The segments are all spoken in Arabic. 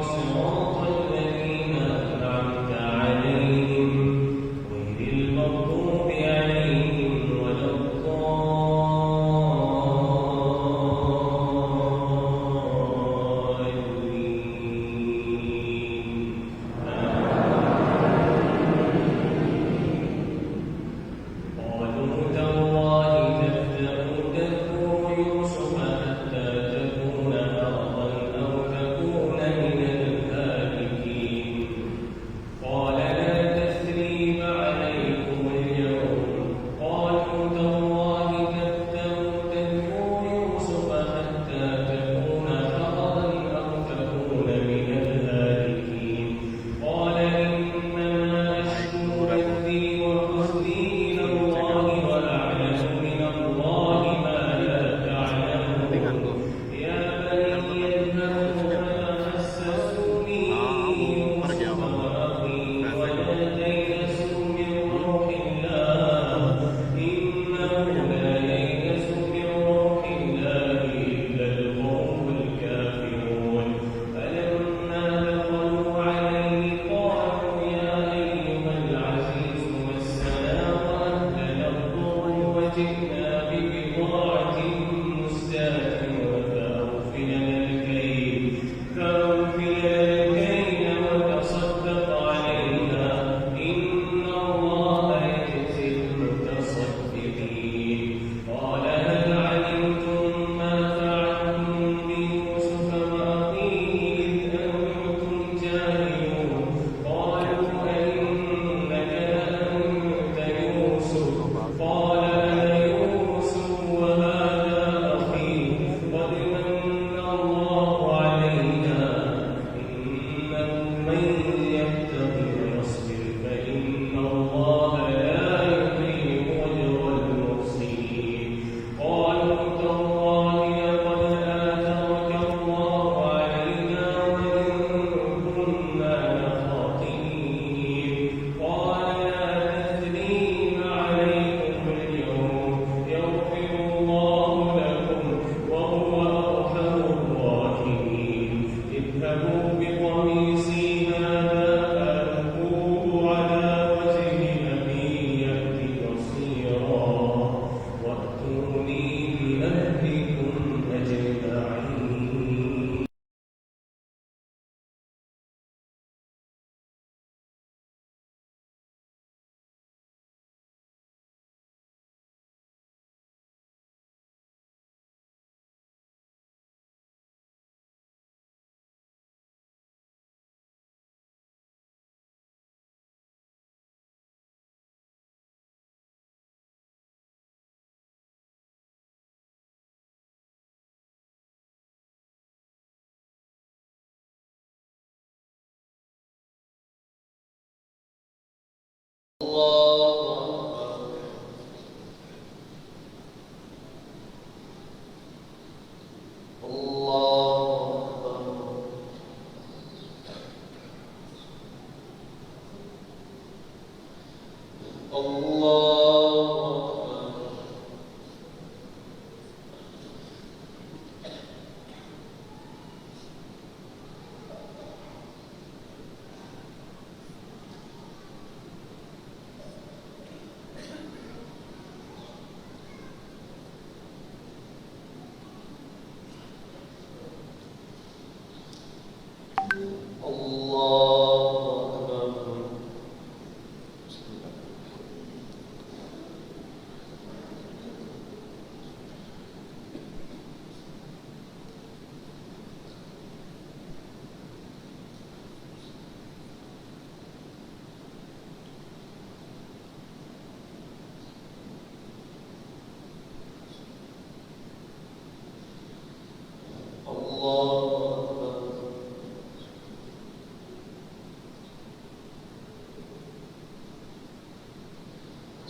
صراط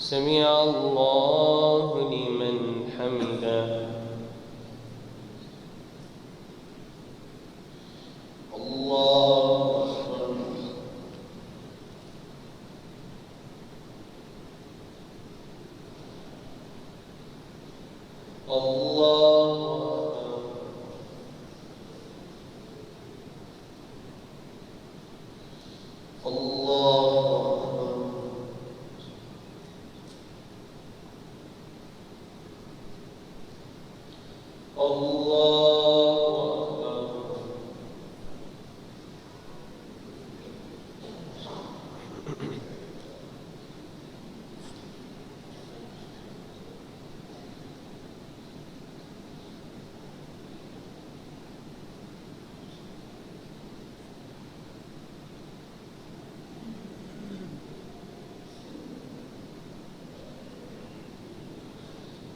سمع الله لمن حمده. الله أكبر. الله أكبر.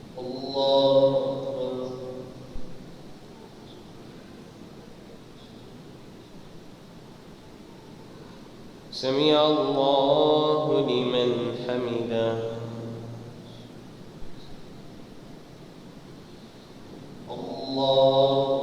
الله سمع الله لمن حمده. الله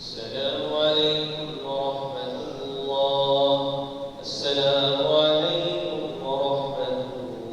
السلام عليكم ورحمة الله. السلام عليكم ورحمة الله.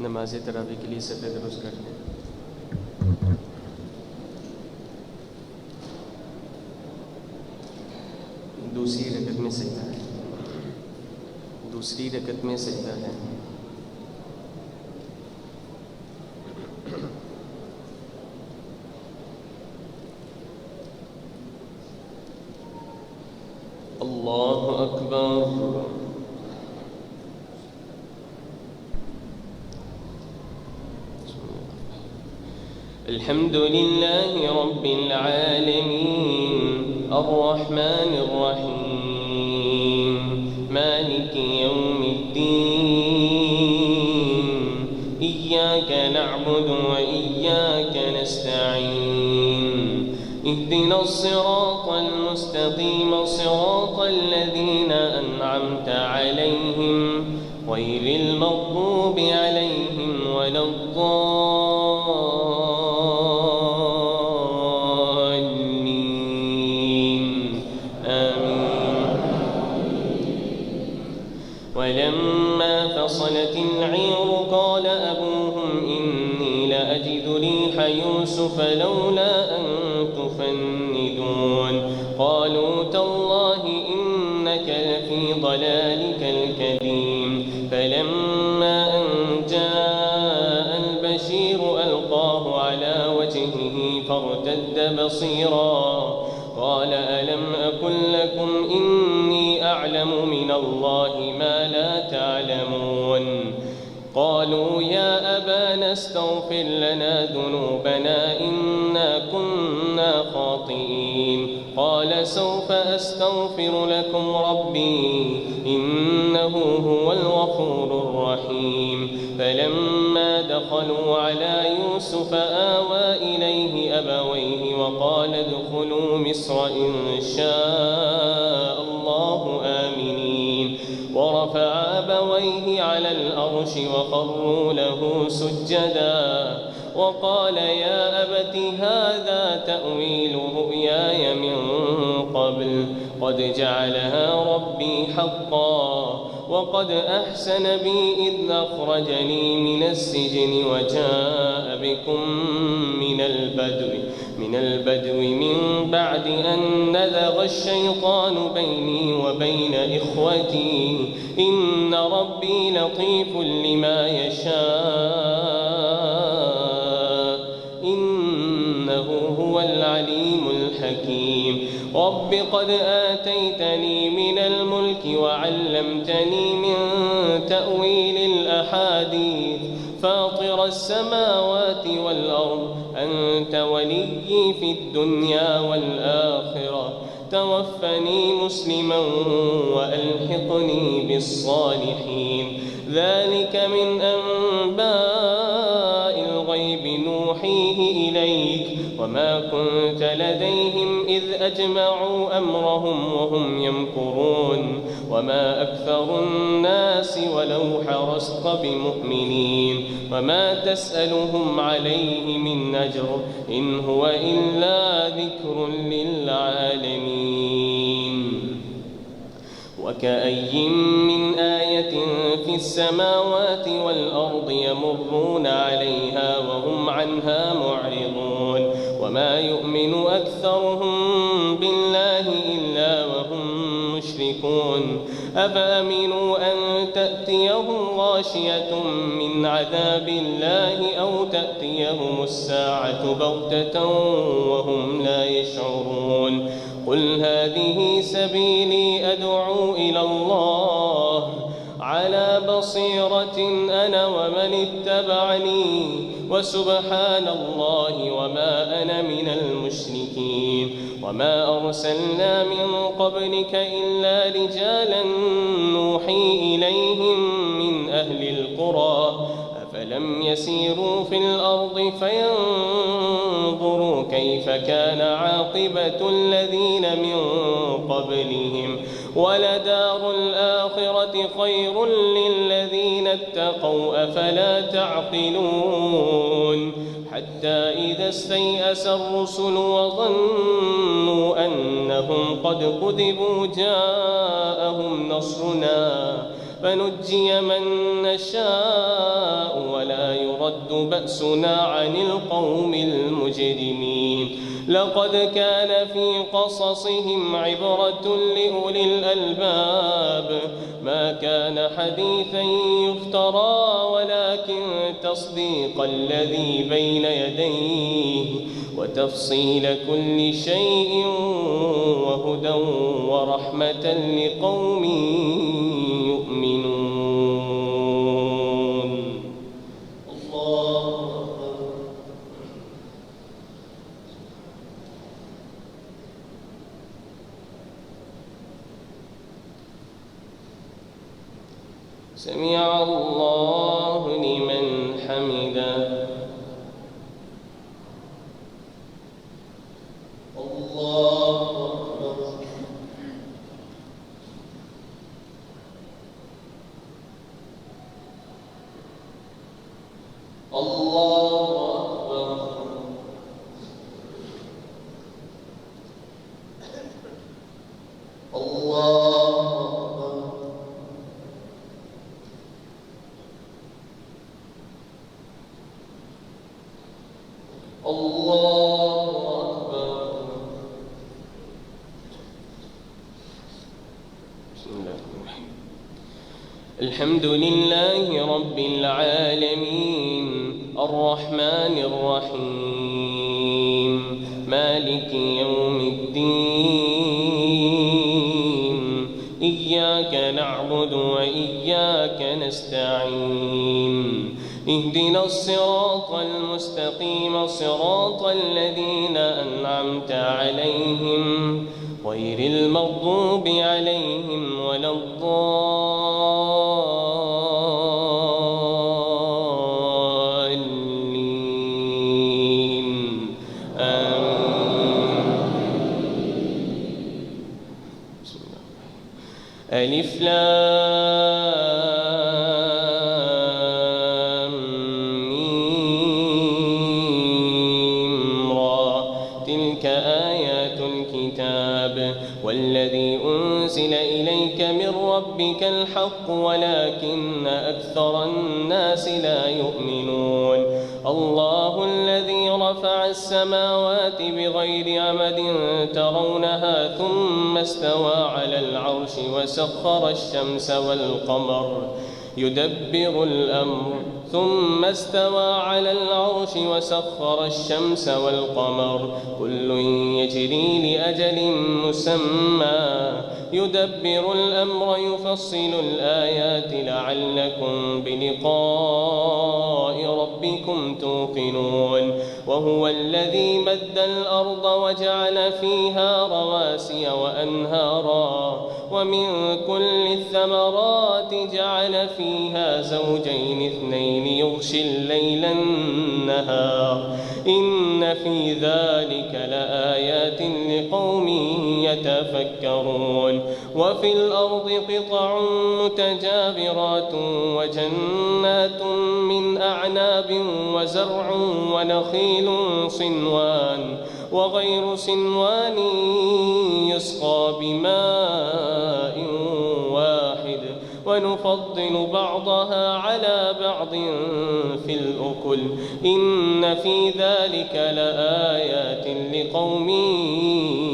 नमाज तरावी के लिए सफ़े दुरुस्त कर लें। दूसरी रकत में सजदा है, दूसरी रकत में सजदा है। अल्लाहु अकबर। अल्हम्दुलिल्लाहि रब्बिल आलमीन अर्रहमानिर रहीम मालिकि यौमिद्दीन इय्याका नअबुदु व इय्याका नस्तईन इहदिनस सिरातल मुस्तक़ीम सिरातल लज़ीना अनअमता अलैहिम गैरिल मग़्दूबि अलैहिम वलद्दाल्लीन आमीन। वलम्मा फ़सलतिल ईर क़ाल अबूहुम इन्नी लअजिदु रीह यूसुफ लौला अन तुफ़न्निदून क़ालू तल्लाहि इन्नक लफ़ी ضलालिकल क़दीम फलम्मा अन जाअल बशीर अलक़ाहु अला वजहिही फर्तद्द बसीरा क़ाल अलम अक़ुल लकुम इन्नी अअलमु मिनल्लाहि मा ला तअलमून क़ालू या अबाना अस्तग़फ़िर लना ज़ुनूबना इन्ना कुन्ना ख़ातिईन क़ाल सौफ़ अस्तग़फ़िरु लकुम रब्बी इन्नहु हुवल गफ़ूरुर रहीम फलम्मा दख़लू अला यूसुफ आवा इलैहि अबवैहि वक़ाल उद्ख़ुलू मिस्र इन शाअल्लाहु आमिनीन ورفع أبويه على الأرش وخروا له سجدا وقال يا أبت هذا تأويل رؤياي من قبل قد جعلها ربي حقا وقد أحسن بي إذ أخرجني من السجن وجاء بكم من البدو من بعد أن نزغ الشيطان بيني وبين إخوتي إن ربي لطيف لما يشاء إنه هو العليم الحكيم رب قد آتيتني من الملك وعلمتني من تأويل الأحاديث فاطر السماوات والأرض أنت ولي في الدنيا والآخرة توفني مسلما وألحقني بالصالحين ذلك من أنباء الغيب نوحيه إليك وما كنت لديهم إذ أجمعوا أمرهم وهم يمكرون وما أكثر الناس ولو حرصت بمؤمنين وما تسألهم عليه من أجر إن هو إلا ذكر للعالمين وكأي من آية في السماوات والأرض يمرون عليها وهم عنها معرضون وما يؤمن أكثرهم بالله إلا وهم مشركون أفأمنوا أن تأتيهم غاشية من عذاب الله أو تأتيهم الساعة بغتة وهم لا يشعرون قل هذه سبيلي أدعو إلى الله على بصيرة أنا ومن اتبعني وسبحان الله وما أنا من المشركين وما أرسلنا من قبلك إلا رجالا نوحي إليهم من أهل القرى أفلم يسيروا في الأرض فينظروا كيف كان عاقبة الذين من قبلهم ولدار الآخرة خير للذين اتقوا أفلا تعقلون حتى إذا استيأس الرسل وظنوا أنهم قد كذبوا جاءهم فنجي من نشاء ولا يرد بأسنا عن القوم المجرمين. لقد كان في قصصهم عبرة لأولي الألباب ما كان حديثا يفترى ولكن تصديق الذي بين يديه وتفصيل كل شيء وهدى ورحمة لقوم يؤمنون. سمع الله لمن حمده. الله أكبر. الله أكبر. الله الله أكبر. بسم الله الرحمن الرحيم. الحمد لله رب العالمين الرحمن الرحيم مالك يوم الدين إياك نعبد وإياك نستعين اهدنا الصراط المستقيم صراط الذين أنعمت عليهم غير المغضوب عليهم ولا الضالين آمين. بسم الله. ألف لام ميم را تلك آيات الكتاب والذي أنزل إليك من ربك الحق ولكن أكثر الناس لا يؤمنون. الله الذي رفع السماوات بغير عمد ترونها ثم استوى على العرش وسخر الشمس والقمر يدبر الأمر ثم استوى على العرش وسخر الشمس والقمر كل يجري لأجل مسمى يدبر الأمر يفصل الآيات لعلكم بلقاء ربكم توقنون. وهو الذي مد الأرض وجعل فيها رواسي وأنهارا ومن كل الثمرات جعل فيها زوجين اثنين يغشي الليل النهار إن في ذلك لآيات لقوم يتفكرون. وفي الأرض قطع متجاورات وجنات من أعناب وزرع ونخيل صنوان وغير صنوان يسقى بماء واحد ونفضل بعضها على بعض في الأكل إن في ذلك لآيات لقوم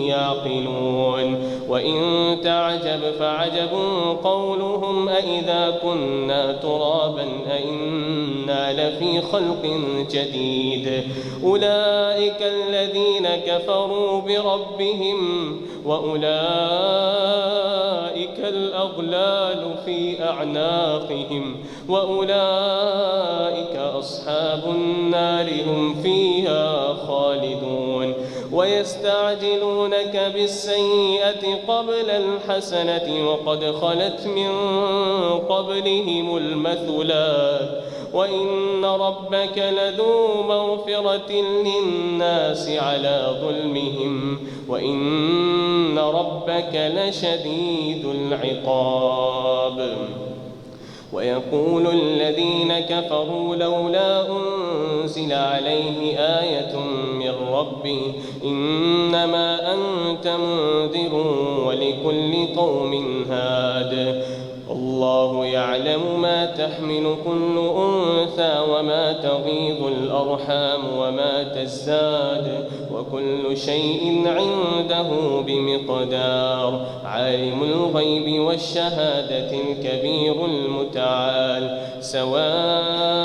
يعقلون. وإن تعجب فعجب قولهم أإذا كنا ترابا أإنا لفي خلق جديد أولئك الذين كفروا بربهم وأولئك الأغلال في أعناقهم وأولئك أصحاب النار هم فيها خالدون. ويستعجلونك بالسيئة قبل الحسنة وقد خلت من قبلهم المثلات وإن ربك لذو مغفرة للناس على ظلمهم وإن ربك لشديد العقاب. ويقول الذين كفروا لولا أنزل عليه آية من ربه إنما أنت منذر ولكل قوم هاد والله يعلم ما تحمل كل أنثى وما تغيض الأرحام وما تزداد وكل شيء عنده بمقدار. عالم الغيب والشهادة الكبير المتعال. سواء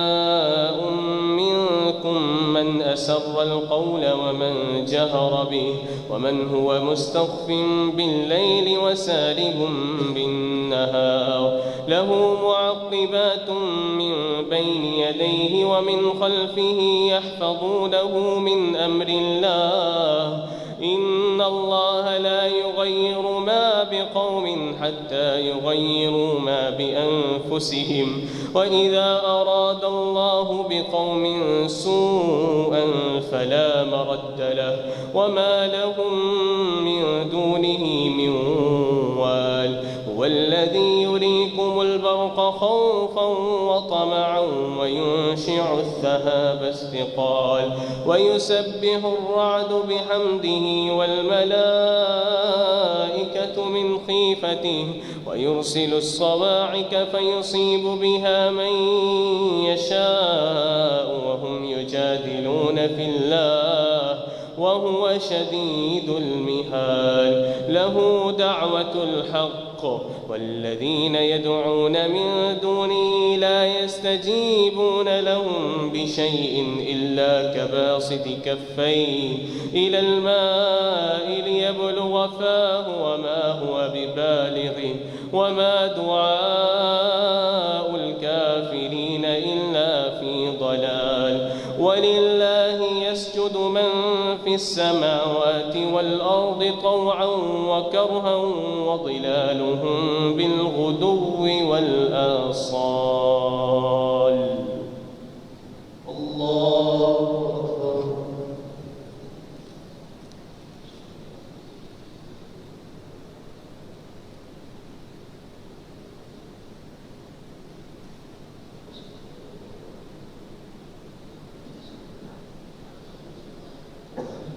منكم من أسر القول ومن جهر به ومن هو مستخف بالليل وسارب بالنهار. له معقبات من بين يديه ومن خلفه يحفظونه من أمر الله. إن الله لا يغير ما بقوم حتى يغيروا ما بأنفسهم. وإذا أراد الله بقوم سوءا فلا مرد له وما لهم من دونه من وال. هو الذي يريكم البرق خوفا وطمعا وينشع السحاب الثقال ويسبح الرعد بحمده والملائكة من خيفته ويرسل الصواعق فيصيب بها من يشاء وهم يجادلون في الله وهو شديد المحال. له دعوة الحق والذين يدعون من دونه لا يستجيبون لهم بشيء إلا كباسط كفيه إلى الماء ليبلغ فاه وما هو ببالغه وما دعاء الكافرين إلا في ضلال. ولله يسجد من في السماوات والأرض طوعا وكرها وظلالهم بالغدو والآصال. الله أكبر.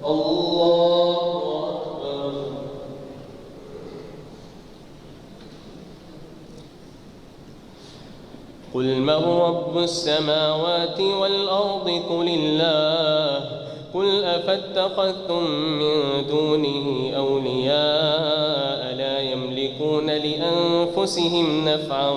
الله أكبر. قل من رب السماوات والأرض قل الله. قل أفاتخذتم من دونه أولياء لا يملكون لأنفسهم نفعا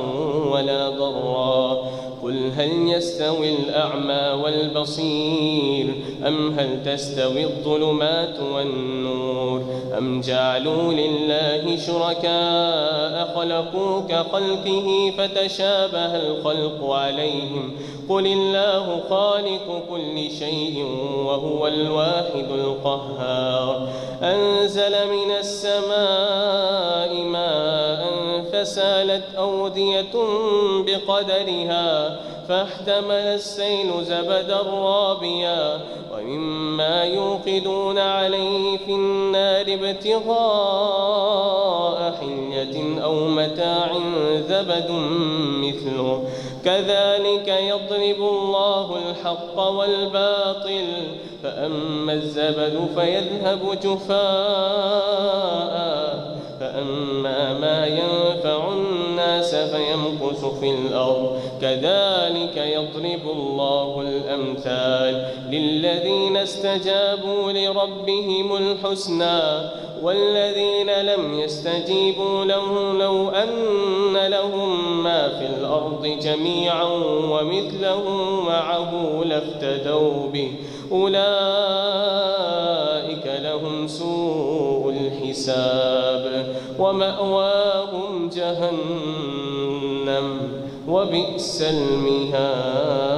ولا ضرا. قل هل يستوي الأعمى والبصير أم هل تستوي الظلمات والنور أم جعلوا لله شركاء خلقوا كخلقه فتشابه الخلق عليهم. قل الله خالق كل شيء وهو الواحد القهار. أنزل من السماء ماء فسالت أودية بقدرها فاحتمل السيل زبدا رابيا ومما يوقدون عليه في النار ابتغاء حلية أو متاع زبد مثله كذلك يضرب الله الحق والباطل فأما الزبد فيذهب جفاء فأما ما ينفع الناس فيمكث في الأرض كذلك يضرب الله الأمثال للذين استجابوا لربهم الحسنى والذين لم يستجيبوا له لو أن لهم ما في الأرض جميعا ومثله معه لافتدوا به أولئك لهم سوء الحساب ومأواهم جهنم وبئس المهاد.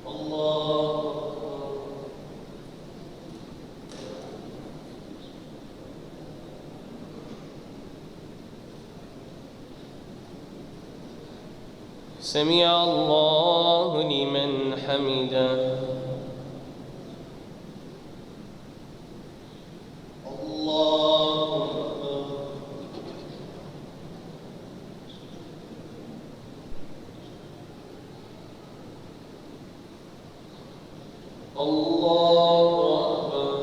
الله سمع الله لمن حمده. الله أكبر. الله أكبر.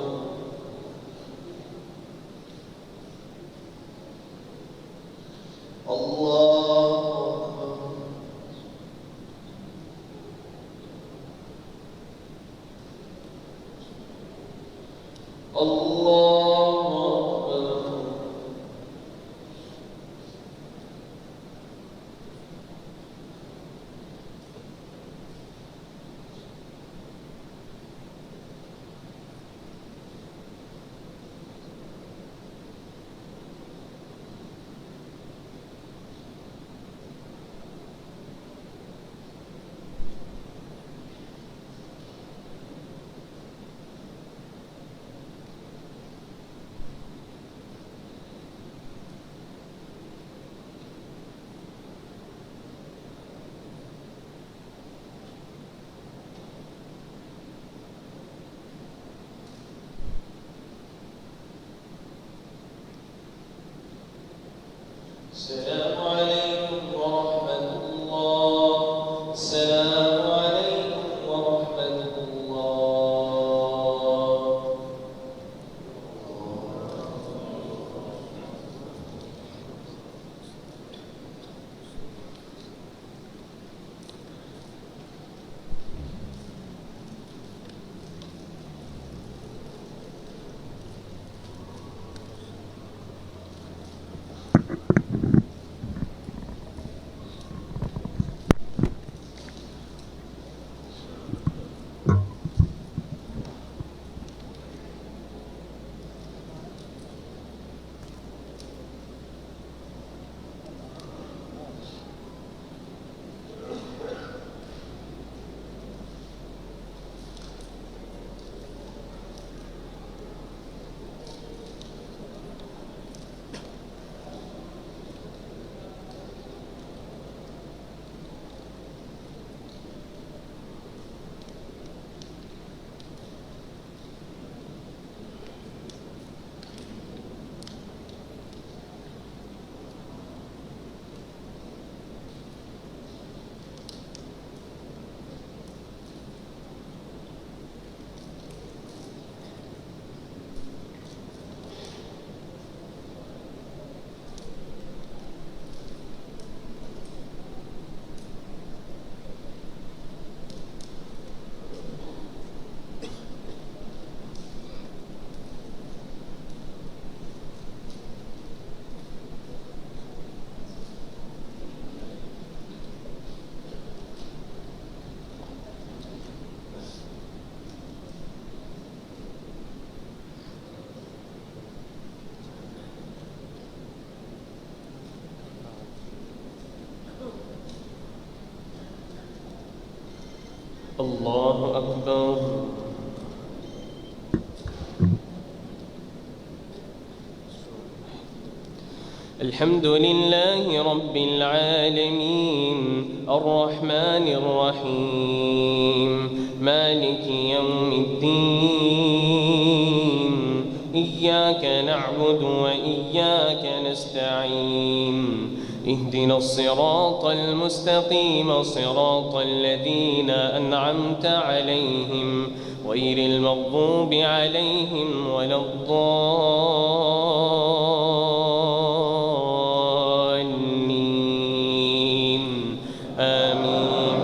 السلام عليكم ورحمة الله. السلام عليكم ورحمة الله. الله أكبر. الحمد لله رب العالمين الرحمن الرحيم مالك يوم الدين إياك نعبد وإياك نستعين اهدنا الصراط المستقيم صراط الذين أنعمت عليهم غير المغضوب عليهم ولا الضالين آمين.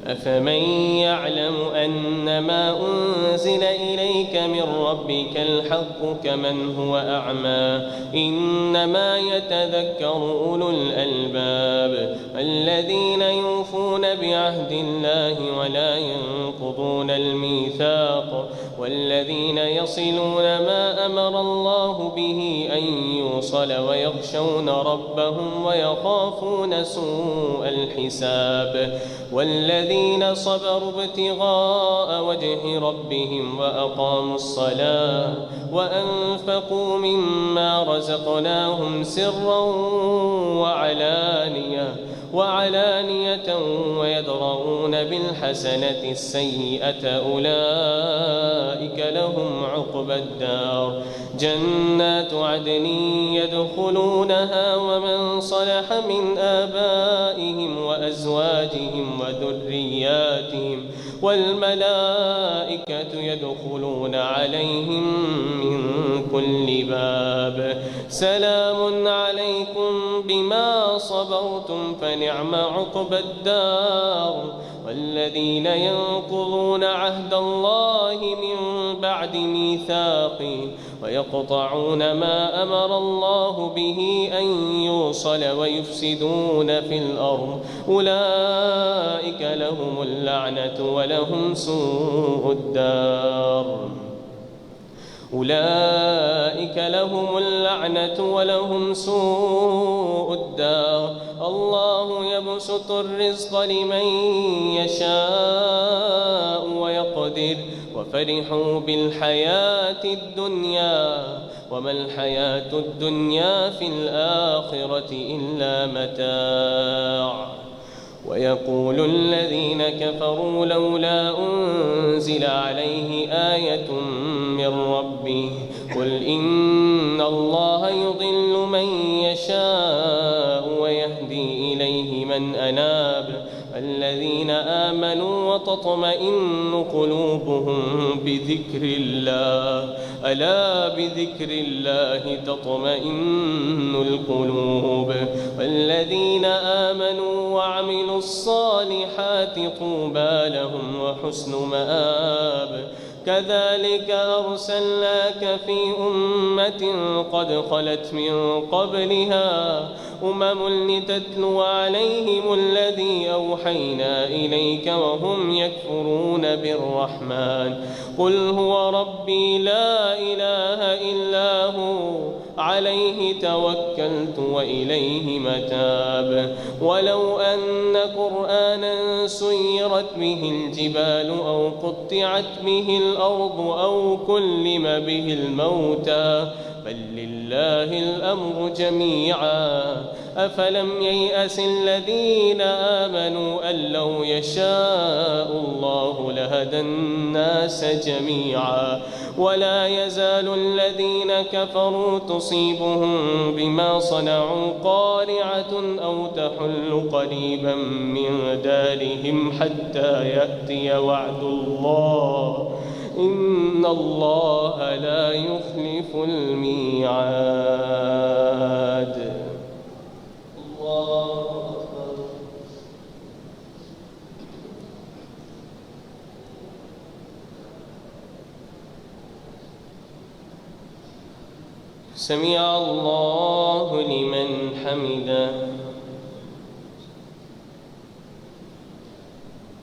أفمن يعلم أنما أنزل إليك من ربك الحق كمن هو أعمى إنما يتذكر أولو الألباب الذين يوفون بعهد الله ولا ينقضون الميثاق والذين يصلون ما أمر الله به أن يوصل ويخشون ربهم ويخافون سوء الحساب والذين صبروا ابتغاء وجه ربهم وأقاموا الصلاة وأنفقوا مما رزقناهم سرا وعلانية ويدرؤون بالحسنة السيئة أولئك لهم عقبى الدار جنات عدن يدخلونها ومن صلح من آبائهم وأزواجهم وذرياتهم والملائكة يدخلون عليهم من كل باب سلام عليكم بما صبرتم فنعم عقبى الدار. والذين ينقضون عهد الله من بعد ميثاقه ويقطعون ما أمر الله به أن يوصل ويفسدون في الأرض أولئك لهم اللعنة ولهم سوء الدار. أولئك لهم اللعنة ولهم سوء الدار. الله يبسط الرزق لمن يشاء ويقدر وفرحوا بالحياة الدنيا وما الحياة الدنيا في الآخرة إلا متاع. ويقول الذين كفروا لولا أنزل عليه آية من ربه قل إن الله يضل من يشاء ويهدي إليه من أناب. الذين آمنوا وتطمئن قلوبهم بذكر الله ألا بذكر الله تطمئن القلوب. والذين آمنوا وعملوا الصالحات طوبى لهم وحسن مآب. كذلك أرسلناك في أمة قد خلت من قبلها لتتلو عليهم الذي أوحينا إليك وهم يكفرون بالرحمن قل هو ربي لا إله إلا هو عليه توكلت وإليه متاب. ولو أن قرآنا سيرت به الجبال أو قطعت به الأرض أو كلم به الموتى بل لله الأمر جميعا. أفلم ييأس الذين آمنوا أن لو يشاء الله لهدى الناس جميعا. ولا يزال الذين كفروا تصيبهم بما صنعوا قارعة أو تحل قريبا من دارهم حتى يأتي وعد الله إن الله لا يخلف الميعاد. الله أكبر. سمع الله لمن حمده.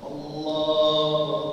الله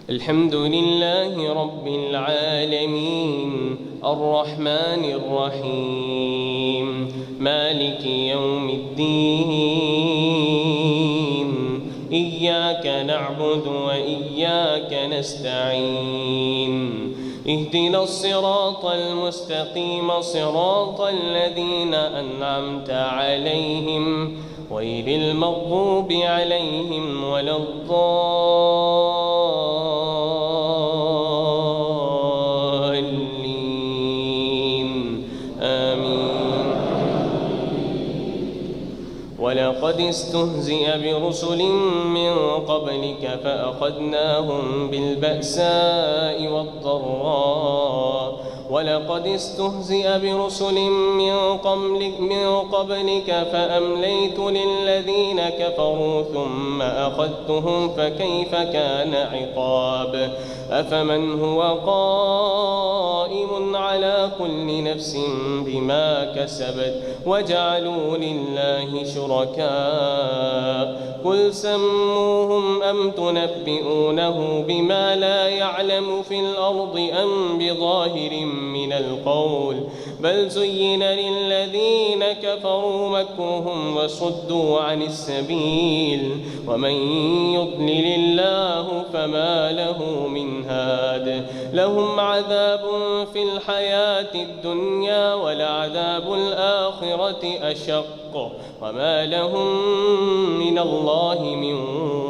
الحمد لله رب العالمين الرحمن الرحيم مالك يوم الدين إياك نعبد وإياك نستعين اهدنا الصراط المستقيم صراط الذين أنعمت عليهم غير المغضوب عليهم ولا الضالين آمين. ولقد استهزئ برسل من قبلك فأخذناهم بالبأساء والضراء ولقد استهزئ برسل من قبلك فأمليت للذين كفروا ثم أخذتهم فكيف كان عقاب. أفمن هو قائم على كل نفس بما كسبت وجعلوا لله شركاء قل سموهم أم تنبئونه بما لا يعلم في الأرض أم بظاهر من القول بل زين للذين كفروا مكرهم وصدوا عن السبيل ومن يضلل الله فما له من هاد لهم عذاب في الحياة الدنيا ولعذاب الآخرة أشق وما لهم من الله من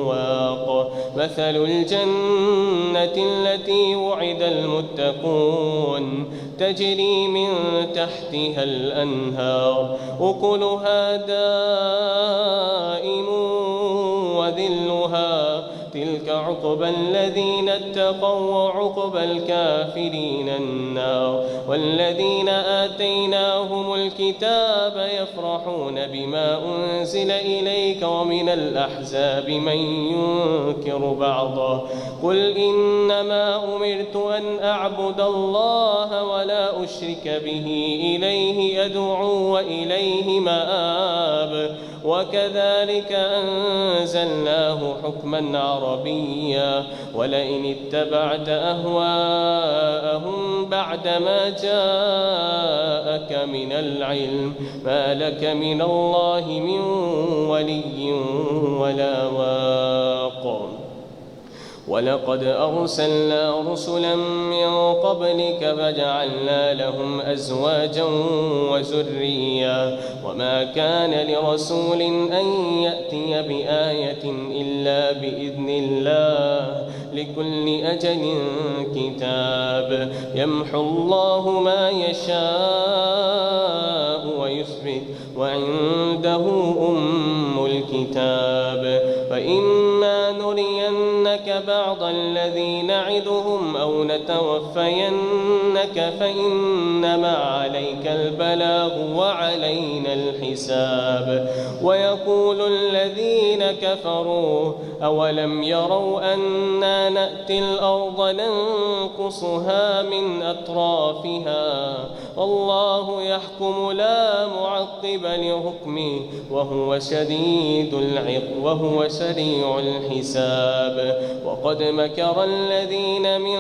واق مثل الجنة التي وعد المتقون تجري من تحتها الأنهار أكلها دائم وذلها تلك عقبى الذين اتقوا وعقبى الكافرين النار والذين آتيناهم الكتاب يفرحون بما أنزل إليك ومن الأحزاب من ينكر بعضه قل إنما أمرت أن أعبد الله ولا أشرك به إليه أدعو وإليه مآب وكذلك أنزلناه حكما عربيا ولئن اتبعت أهواءهم بعدما جاءك من العلم ما لك من الله من ولي ولا واق ولقد أرسلنا رسلا من قبلك فجعلنا لهم أزواجا وذريا وما كان لرسول أن يأتي بآية إلا بإذن الله لكل أجل كتاب يمحو الله ما يشاء ويثبت وعنده أم الكتاب فإما نرينك بعض الذي نعدهم أو نتوفينك فإنما عليك البلاغ وعلينا الحساب ويقول الذين كفروا أولم يروا أنا نأتي الأرض ننقصها من أطرافها والله يحكم لا معقب لحكمه وهو سريع الحساب وقد مكر الذين من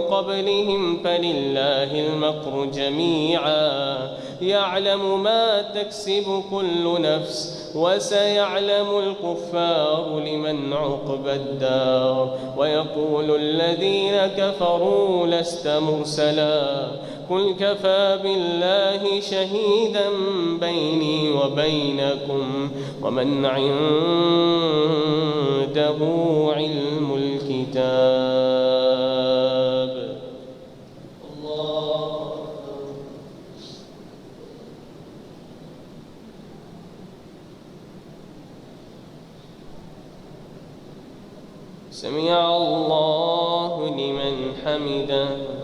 قبلهم فلله المكر جميعا يعلم ما تكسب كل نفس وسيعلم الكفار لمن عقبى الدار ويقول الذين كفروا لست مرسلا قل كفى بالله شهيدا بيني وبينكم ومن عنده علم الكتاب الله سمع الله لمن حمده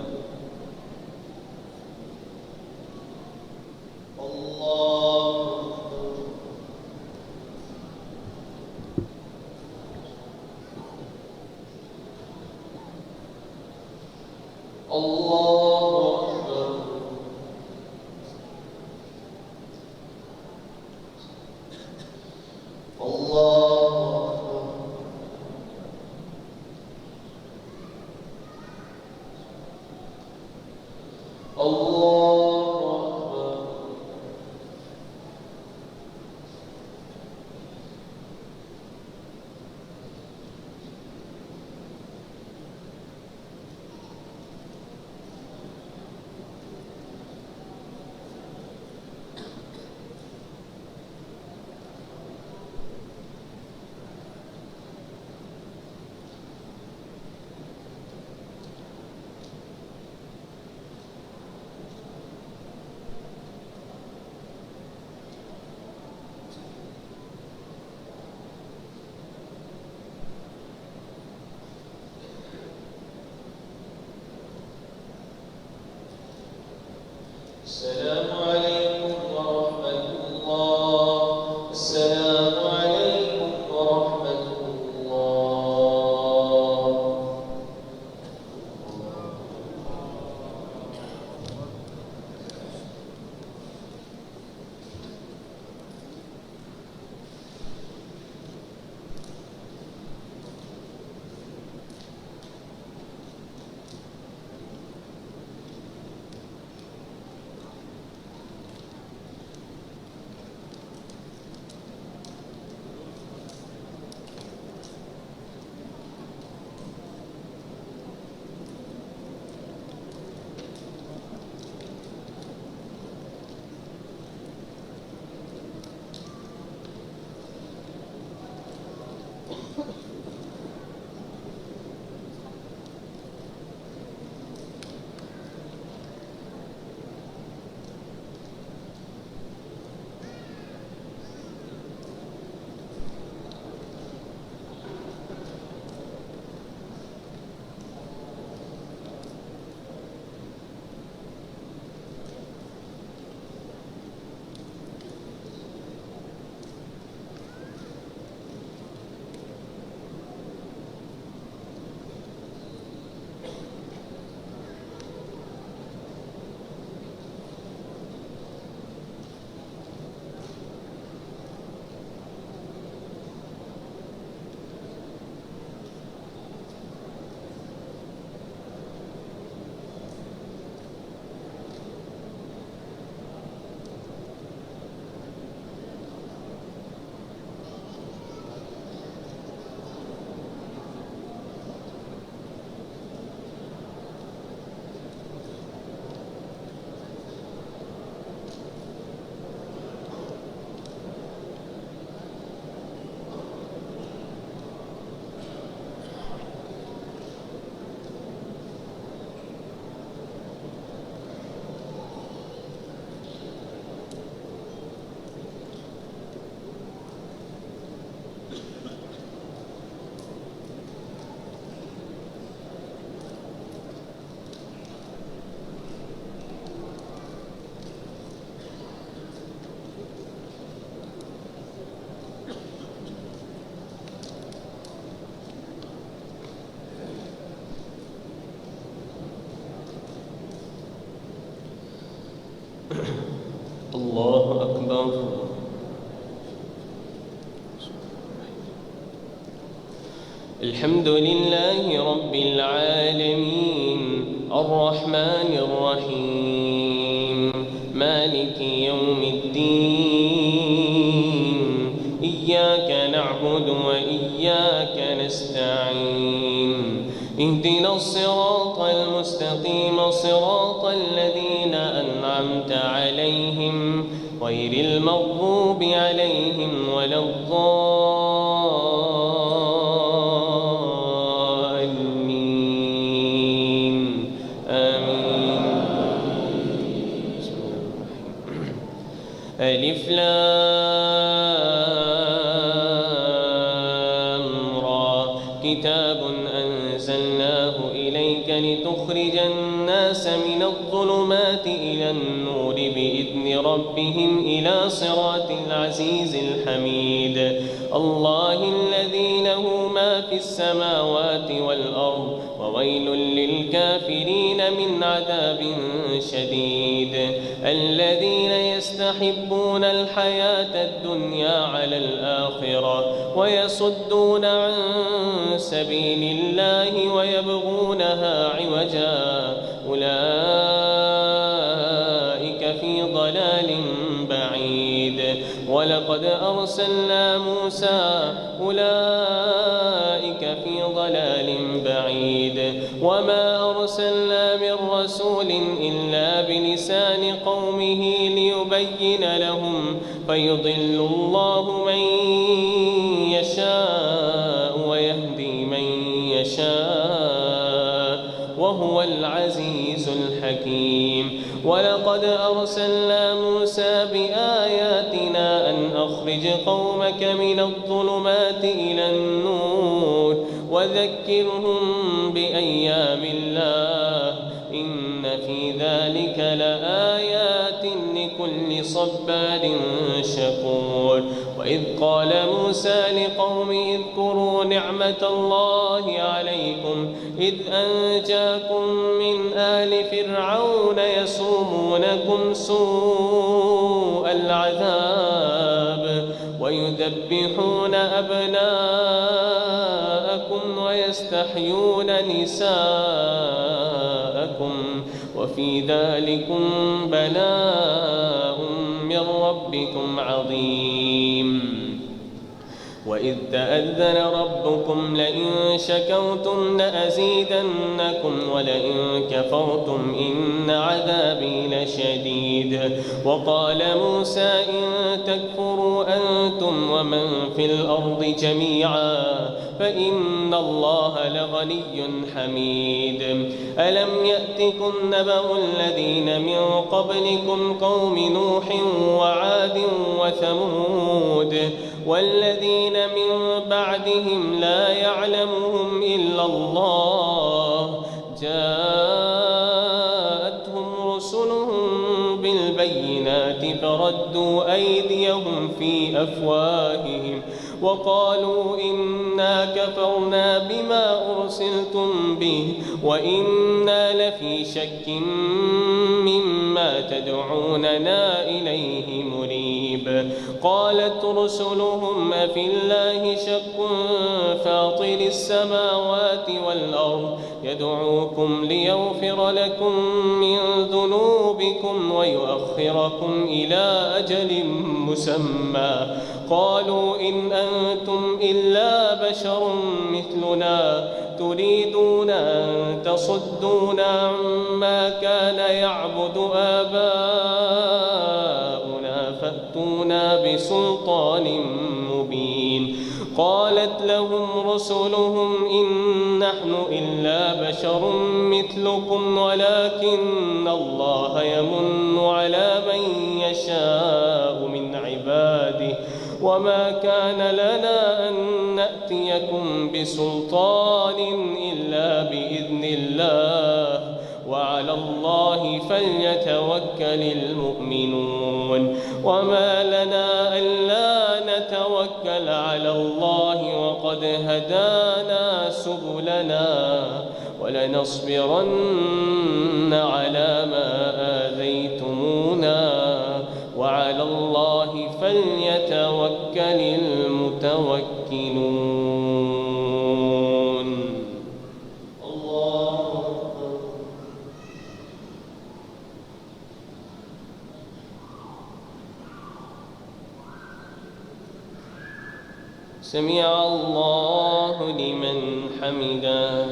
الله أكبر. الحمد لله رب العالمين الرحمن الرحيم مالك يوم الدين إياك نعبد وإياك نستعين اهدنا الصراط المستقيم صراط الذين أنعمت عليهم غير المغضوب عليهم ولا الضالين آمين. ألف لام را كتاب أنزلناه إليك لتخرج الناس من الظلمات إلى النور بإذن ربهم إلى صراط العزيز الحميد الله الذي له ما في السماوات والأرض وويل للكافرين من عذاب شديد الذين يستحبون الحياة الدنيا على الآخرة ويصدون عن سبيل الله ويبغونها عوجا أولئك في ضلال بعيد ولقد أرسلنا موسى أولئك في ضلال بعيد وما أرسلنا من رسول إلا بلسان قومه ليبين لهم فيضل الله من يشاء ويهدي من يشاء وهو العزيز الحكيم ولقد أرسلنا موسى بآياتنا أن أخرج قومك من الظلمات إلى النور وذكرهم بأيام الله إن في ذلك لآيات لكل صبار شكور وإذ قال موسى لقومه اذكروا نعمة الله عليكم إذ أنجاكم من آل فرعون يسومونكم سوء العذاب ويذبحون أبناءكم ويستحيون نساءكم وفي ذلكم بلاء من ربكم عظيم وإذ تأذن ربكم لئن شكرتم لأزيدنكم ولئن كفرتم إن عذابي لشديد وقال موسى إن تكفروا أنتم ومن في الأرض جميعا فإن الله لغني حميد ألم يأتكم نبأ الذين من قبلكم قوم نوح وعاد وثمود والذين من بعدهم لا يعلمهم إلا الله جاءتهم رسلهم بالبينات فردوا أيديهم في أفواههم وقالوا إنا كفرنا بما أرسلتم به وإنا لفي شك مما تدعوننا إليه مريب قالت رسلهم أفي الله شك فاطر السماوات والأرض يدعوكم ليغفر لكم من ذنوبكم ويؤخركم إلى أجل مسمى قالوا إن أنتم إلا بشر مثلنا تريدون أن تصدونا عما كان يعبد آباؤنا فأتونا بسلطان مبين قالت لهم رسلهم إن نحن إلا بشر مثلكم ولكن الله يمن على من يشاء من عباده وما كان لنا أن نأتيكم بسلطان إلا بإذن الله وعلى الله فليتوكل المؤمنون وما لنا ألا نتوكل على الله وقد هدانا سبلنا ولنصبرن على ما آذيتمونا فليتوكل المتوكلون. الله أكبر. سمع الله لمن حمده.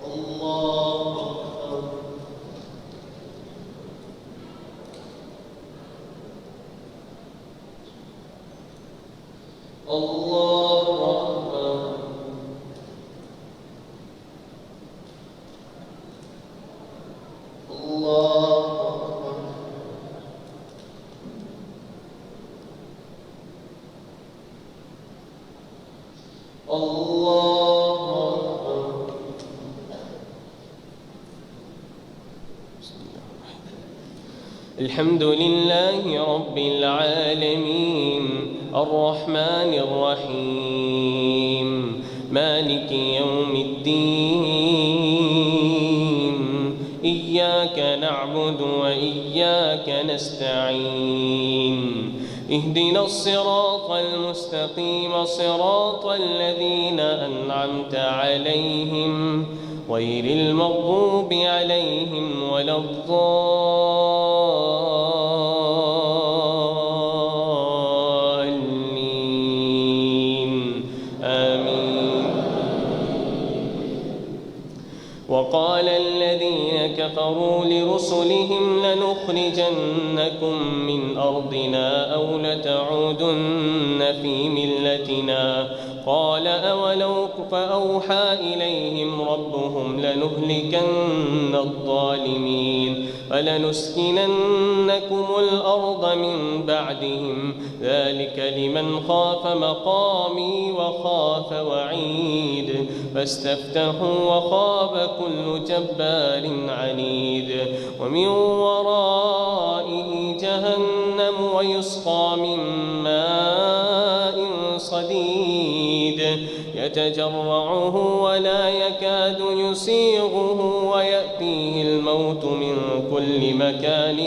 الله أكبر. الله أكبر. الله أكبر. الله أكبر. الحمد لله رب العالمين الرحمن الرحيم مالك يوم الدين إياك نعبد وإياك نستعين اهدنا الصراط المستقيم صراط الذين أنعمت عليهم غير المغضوب عليهم ولا الضالين آمين. وقال الذين كفروا لرسلهم لنخرجنكم من أرضنا أو لتعودن في ملتنا قال أولو فأوحى إليهم ربهم لنهلكن الظالمين ولنسكننكم الأرض من بعدهم ذلك لمن خاف مقامي وخاف وعيد فاستفتحوا وخاب كل جبار عنيد ومن ورائه جهنم ويسقى من ماء صديد يتجرعه ولا يكاد يسيغه ويأتيه الموت من كل مكان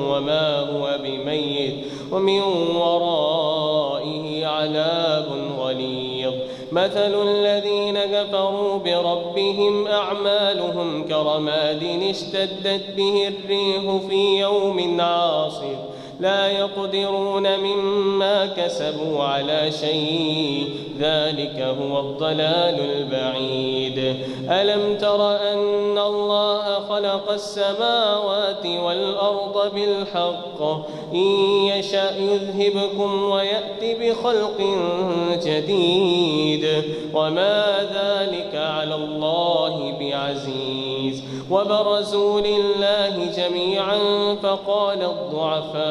وما هو بميت ومن ورائه عذاب غليظ مثل الذين كفروا بربهم أعمالهم كرماد اشتدت به الريح في يوم عاصف لا يقدرون مما كسبوا على شيء ذلك هو الضلال البعيد. ألم تر أن الله خلق السماوات والأرض بالحق إن يشأ يذهبكم ويأتي بخلق جديد وما ذلك على الله بعزيز. وبرزوا لله جميعا فقال الضعفاء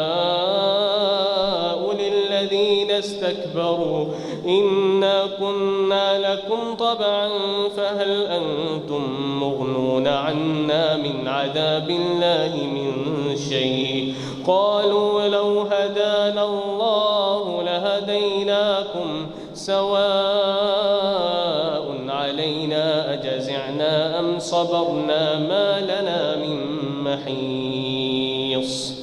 للذين استكبروا إنا كنا لكم طبعا فهل أنتم مغنون عنا من عذاب الله من شيء قالوا لو هدانا الله لهديناكم سواء علينا أجزعنا أم صبرنا ما لنا من محيص.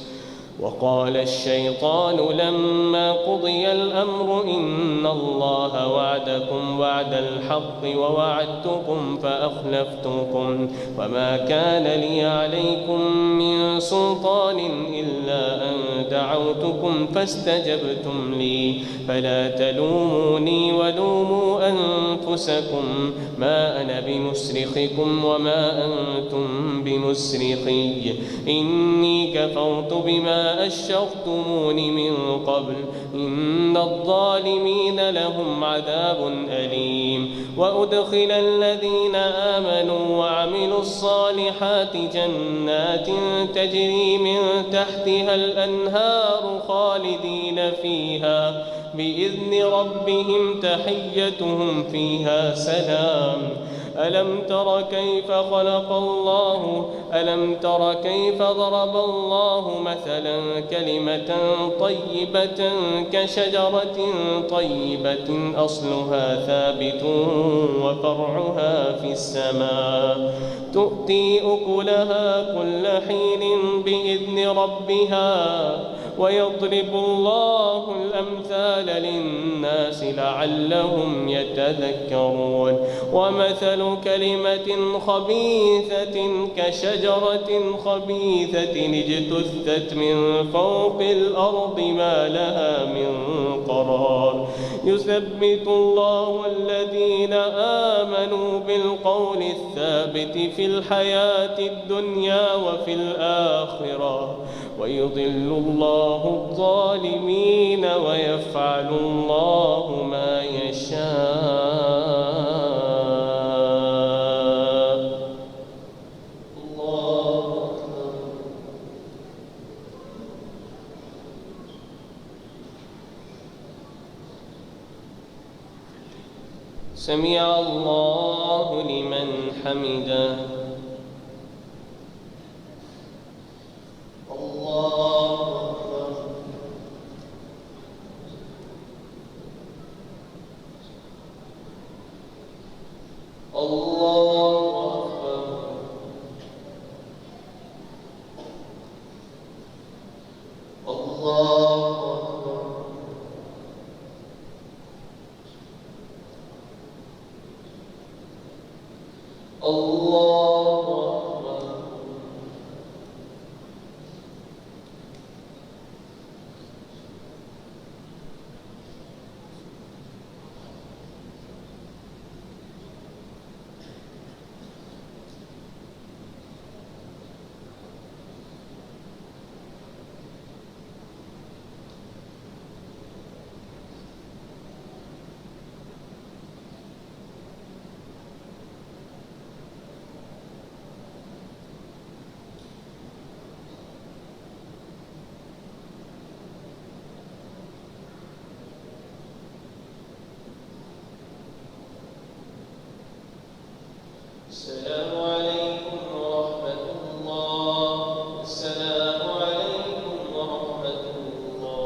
وقال الشيطان لما قضي الأمر إن الله وعدكم وعد الحق ووعدتكم فأخلفتكم وما كان لي عليكم من سلطان إلا أن دعوتكم فاستجبتم لي فلا تلوموني ولوموا أنفسكم ما أنا بمصرخكم وما أنتم بمصرخي إني كفرت بما أشركتمون من قبل إن الظالمين لهم عذاب أليم. وأدخل الذين آمنوا وعملوا الصالحات جنات تجري من تحتها الأنهار خالدين فيها بإذن ربهم تحيتهم فيها سلام ألم تر كيف خلق الله ألم تر كيف ضرب الله مثلا كلمة طيبة كشجرة طيبة أصلها ثابت وفرعها في السماء تؤتي أكلها كل حين بإذن ربها ويضرب الله الأمثال للناس لعلهم يتذكرون ومثل كلمة خبيثة كشجرة خبيثة اجتثت من فوق الأرض ما لها من قرار يثبت الله الذين آمنوا بالقول الثابت في الحياة الدنيا وفي الآخرة ويضل الله الظالمين ويفعل الله ما يشاء. الله أكبر. سمع الله لمن حمده. السلام عليكم ورحمة الله. السلام عليكم ورحمة الله.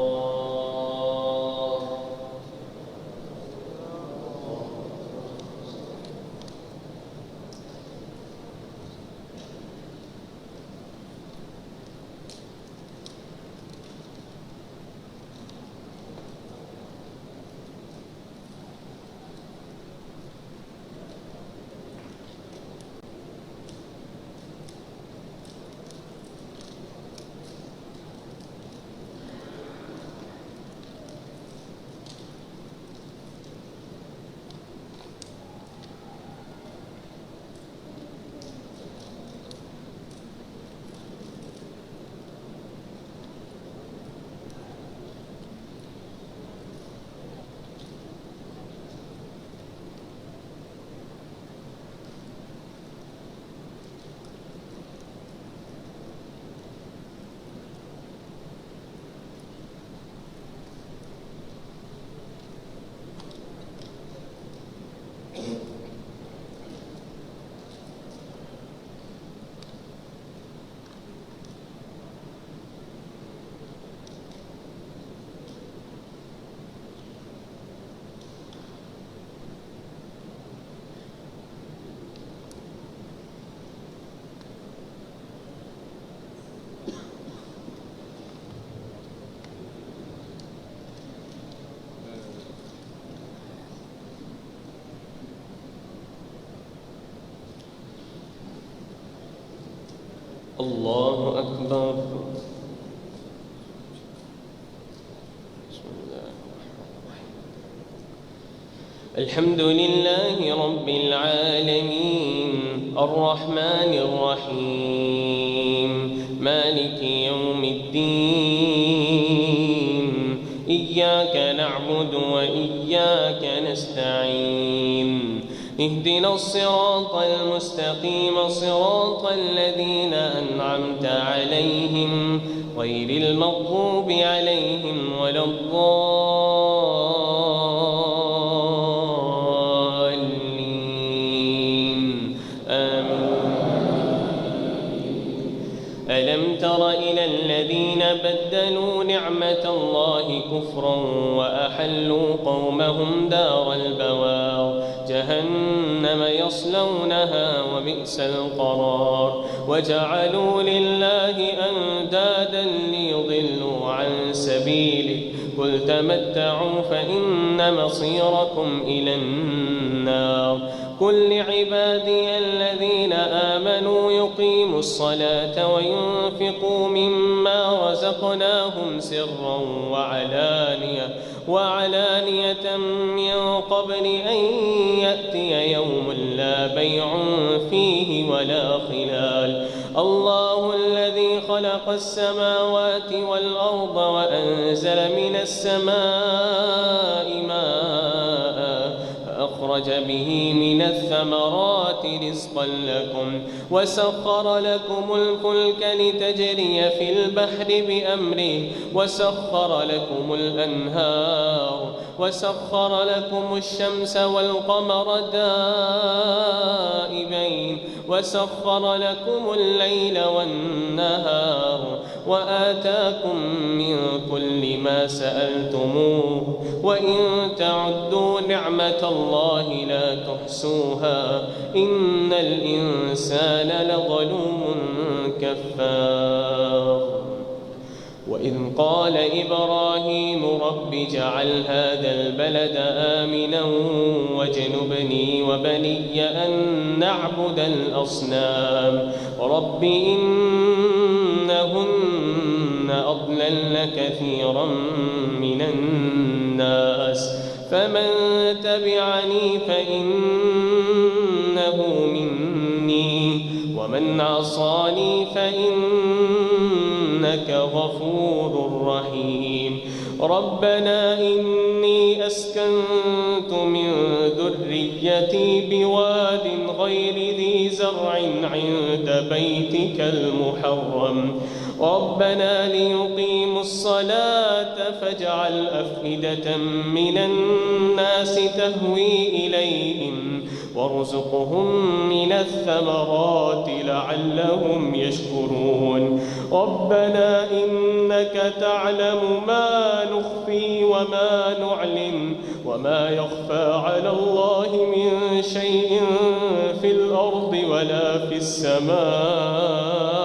الله أكبر. بسم الله الرحمن الرحيم. الحمد لله رب العالمين الرحمن الرحيم مالك يوم الدين إياك نعبد وإياك نستعين اهدنا الصراط المستقيم صراط الذين أنعمت عليهم غير المغضوب عليهم ولا الضالين الذين بدلوا نعمة الله كفرا وأحلوا قومهم دار البوار جهنم يصلونها وبئس القرار وجعلوا لله أندادا ليضلوا عن سبيله قل تمتعوا فإن مصيركم إلى النار قل لعبادي الذين آمنوا يقيموا الصلاة وينفقوا مما رزقناهم سرا وعلانية من قبل أن يأتي يوم لا بيع فيه ولا خلال الله الذي خلق السماوات والأرض وأنزل من السماء ماء فأخرج به من الثمرات رزقا لكم وسخر لكم الفلك لتجري في البحر بأمره وسخر لكم الأنهار وسخر لكم الشمس والقمر دائبين وسخر لكم الليل والنهار وآتاكم من كل ما سألتموه وإن تعدوا نعمة الله لا تحصوها إن الإنسان لظلوم كفار وإذ قال إبراهيم رب اجعل هذا البلد آمنا واجنبني وبني أن نعبد الأصنام رب إنهن أضللن كثيرا من الناس فمن تبعني فإنه مني ومن عصاني فإنك غفور رحيم ربنا إني أسكنت من ذريتي بواد غير ذي زرع عند بيتك المحرم ربنا ليقيموا الصلاة فاجعل أفئدة من الناس تهوي إليهم وارزقهم من الثمرات لعلهم يشكرون ربنا إنك تعلم ما نخفي وما نعلن وما يخفى على الله من شيء في الأرض ولا في السماء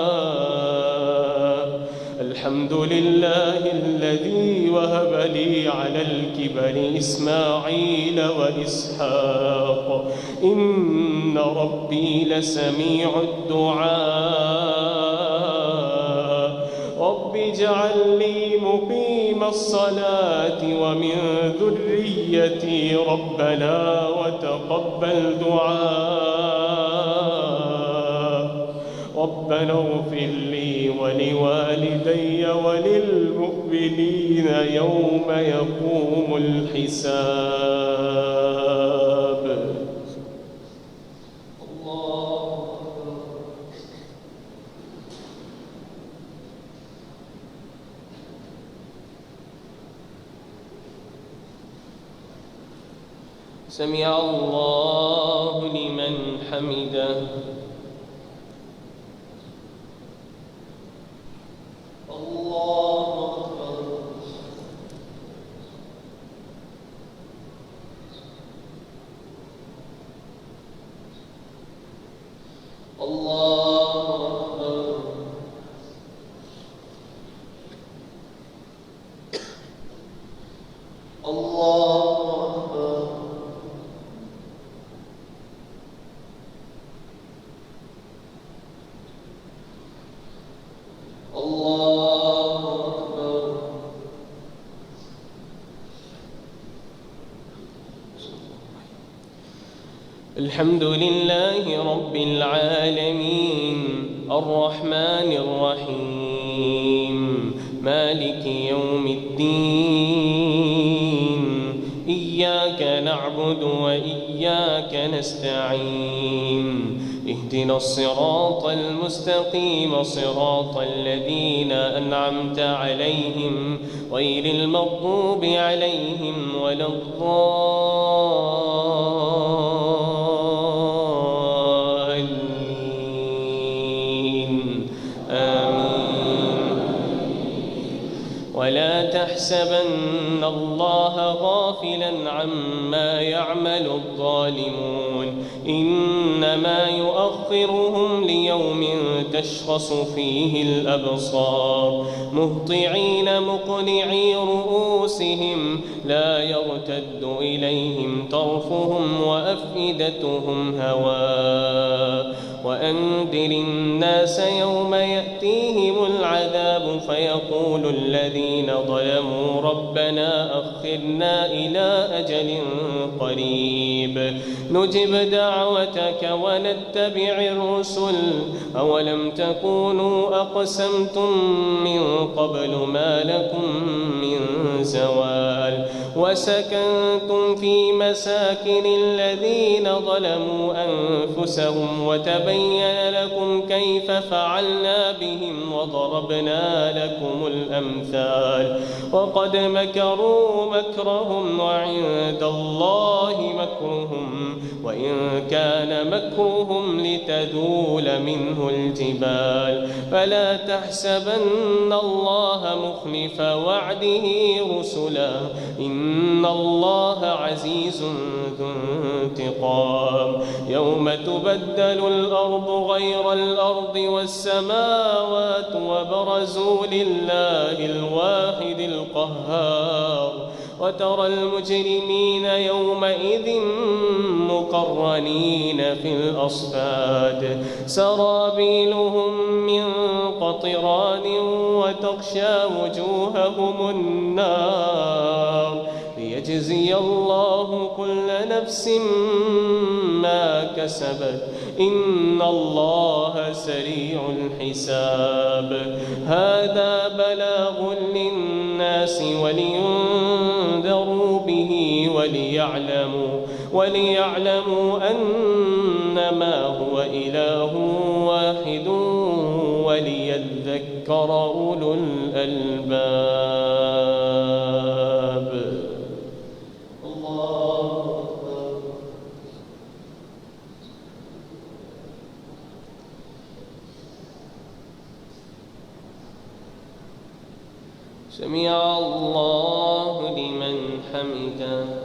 الحمد لله الذي وهب لي على الكبر إسماعيل وإسحاق إن ربي لسميع الدعاء رب اجعل لي مقيم الصلاة ومن ذريتي ربنا وتقبل دعاء ربنا اغفر لي ولوالدي وللمؤمنين يوم يقوم الحساب سمع الله لمن حمده الله أكبر الله أكبر الله أكبر الحمد لله رب العالمين الرحمن الرحيم مالك يوم الدين إياك نعبد وإياك نستعين اهدنا الصراط المستقيم صراط الذين أنعمت عليهم غير المغضوب عليهم ولا الضالين آمين تحسبن الله غافلا عما يعمل الظالمون إنما يؤخرهم ليوم تشخص فيه الأبصار مهطعين مقنعي رؤوسهم لا يرتد إليهم طرفهم وأفئدتهم هواء وأنذر الناس يوم يأتيهم العذاب فيقول الذين ظلموا ربنا أخرنا إلى أجل قريب نجب دعوتك ونتبع الرسل أولم تكونوا أقسمتم من قبل ما لكم من زوال وسكنتم في مساكن الذين ظلموا أنفسهم وتبين لكم كيف فعلنا بهم وضربنا لكم الأمثال وقد مكروا مكرهم وعند الله مكرهم وإن كان مكرهم لتزول منه الجبال فلا تحسبن الله مخلف وعده رسلا إن الله عزيز ذو انتقام يوم تبدل الأرض غير الأرض والسماوات وبرزوا لله الواحد القهار وترى المجرمين يومئذ مقرنين في الأصفاد سرابيلهم من قطران وتغشى وجوههم النار ليجزي الله كل نفس ما كسبت إن الله سريع الحساب هذا بلاغ للناس ولينذروا به وليعلموا أنما هو إله واحد وليذكر أولو الألباب الله أكبر سمع الله لمن حمده